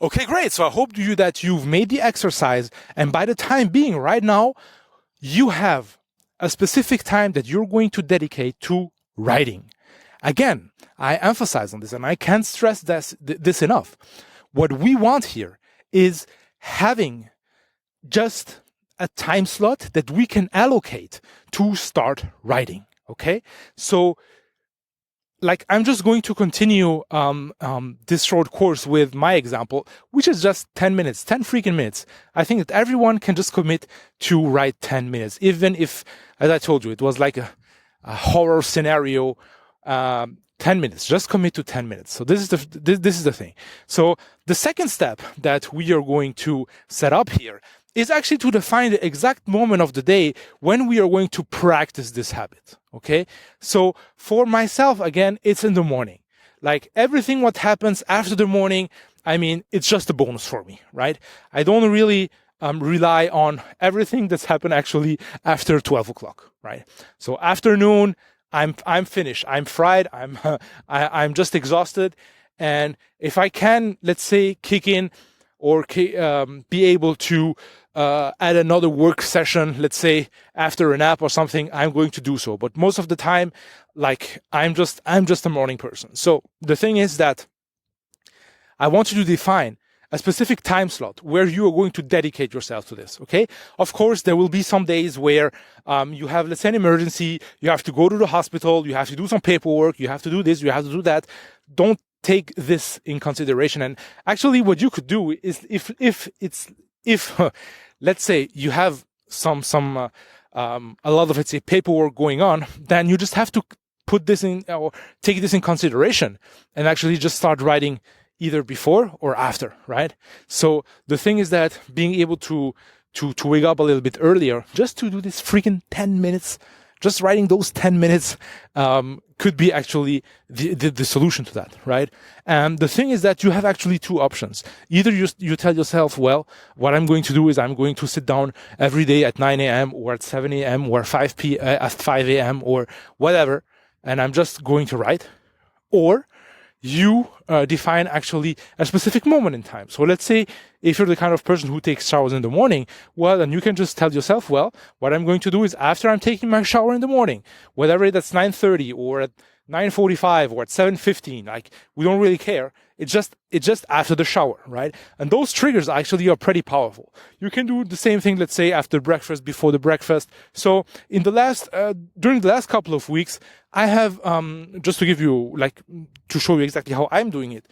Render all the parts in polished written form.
Okay, great. So I hope that you've made the exercise, and by the time being right now, you have a specific time that you're going to dedicate to writing. Again, I emphasize on this, and I can't stress this enough. What we want here is having just a time slot that we can allocate to start writing. Okay, so I'm just going to continue this short course with my example, which is just 10 minutes, 10 freaking minutes. I think that everyone can just commit to write 10 minutes, even if, as I told you, it was like a horror scenario. 10 minutes, just commit to 10 minutes. So this is the thing. So the second step that we are going to set up here is actually to define the exact moment of the day when we are going to practice this habit. Okay. So for myself, again, it's in the morning. Like everything what happens after the morning, I mean, it's just a bonus for me, right? I don't really rely on everything that's happened actually after 12 o'clock, right? So afternoon, I'm finished. I'm fried. I'm just exhausted. And if I can, let's say, kick in or be able to add another work session, let's say after a nap or something, I'm going to do so. But most of the time, I'm just a morning person. So the thing is that I want you to define a specific time slot where you are going to dedicate yourself to this, okay? Of course, there will be some days where you have, let's say, an emergency, you have to go to the hospital, you have to do some paperwork, you have to do this, you have to do that. Don't take this in consideration. And actually, what you could do is if let's say you have a lot of, let's say, paperwork going on, then you just have to put this in or take this in consideration and actually just start writing either before or after, right? So the thing is that being able to wake up a little bit earlier, just to do this freaking 10 minutes, just writing those 10 minutes, could be actually the solution to that, right? And the thing is that you have actually two options. Either you tell yourself, well, what I'm going to do is I'm going to sit down every day at 9 a.m. or at 7 a.m. or at 5 a.m. or whatever, and I'm just going to write. Or you define actually a specific moment in time. So let's say if you're the kind of person who takes showers in the morning, well, then you can just tell yourself, well, what I'm going to do is after I'm taking my shower in the morning, whether that's 9:30 or at 9:45 or at 7:15, we don't really care. It's just after the shower, right? And those triggers actually are pretty powerful. You can do the same thing, let's say, after breakfast, before the breakfast. So during the last couple of weeks, I have, just to give you, to show you exactly how I'm doing it.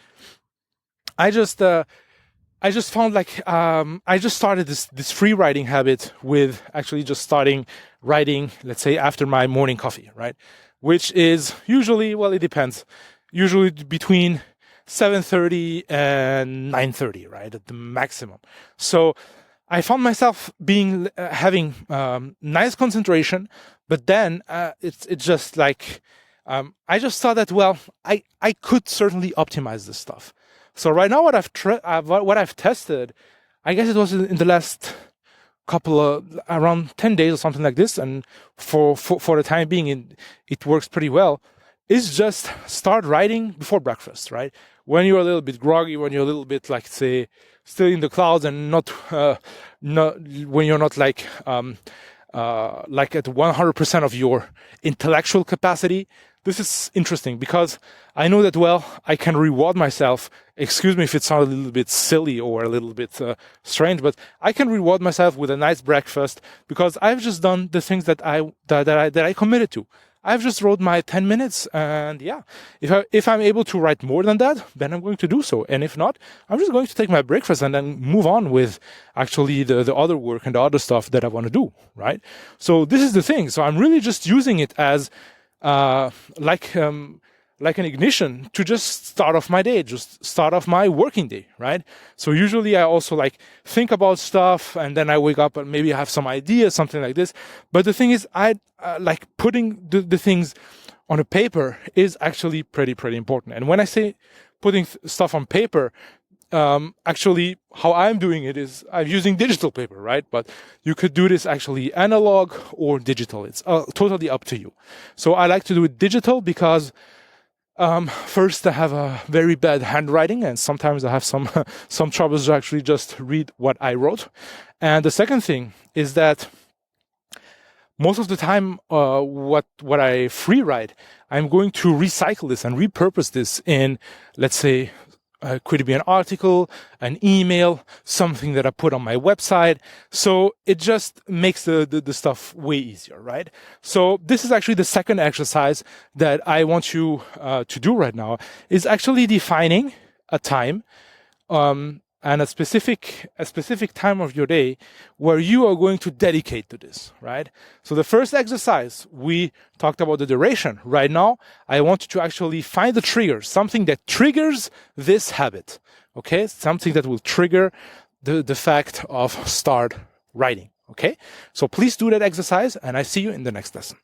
I just found I just started this free writing habit with actually just starting writing, let's say, after my morning coffee, right? Which is usually, well, it depends, usually between 7:30 and 9:30, right, at the maximum. So I found myself having nice concentration, but then it's just I just thought that, well, I could certainly optimize this stuff. So right now, what I've tested, I guess it was in the last couple of around 10 days or something like this, and for the time being, it works pretty well. Is just start writing before breakfast, right? When you're a little bit groggy, when you're a little bit, say, still in the clouds, and not when you're not at 100% of your intellectual capacity. This is interesting because I know that, well, I can reward myself. Excuse me if it sounds a little bit silly or a little bit strange, but I can reward myself with a nice breakfast because I've just done the things that I committed to. I've just wrote my 10 minutes, and yeah, if I'm able to write more than that, then I'm going to do so. And if not, I'm just going to take my breakfast and then move on with actually the other work and the other stuff that I want to do, right? So this is the thing. So I'm really just using it as like an ignition to just start off my day, just start off my working day, right? So usually I also think about stuff, and then I wake up and maybe I have some ideas, something like this. But the thing is, I putting the things on a paper is actually pretty important. And when I say putting stuff on paper, actually how I'm doing it is I'm using digital paper, right? But you could do this actually analog or digital. It's totally up to you. So I like to do it digital because First, I have a very bad handwriting, and sometimes I have some some troubles to actually just read what I wrote. And the second thing is that most of the time, what I free write, I'm going to recycle this and repurpose this in, let's say, could be an article, an email, something that I put on my website. So it just makes the stuff way easier, right? So this is actually the second exercise that I want you to do right now, is actually defining a time and a specific time of your day where you are going to dedicate to this, right? So the first exercise, we talked about the duration. Right now, I want you to actually find the trigger, something that triggers this habit, okay? Something that will trigger the fact of start writing, okay? So please do that exercise, and I see you in the next lesson.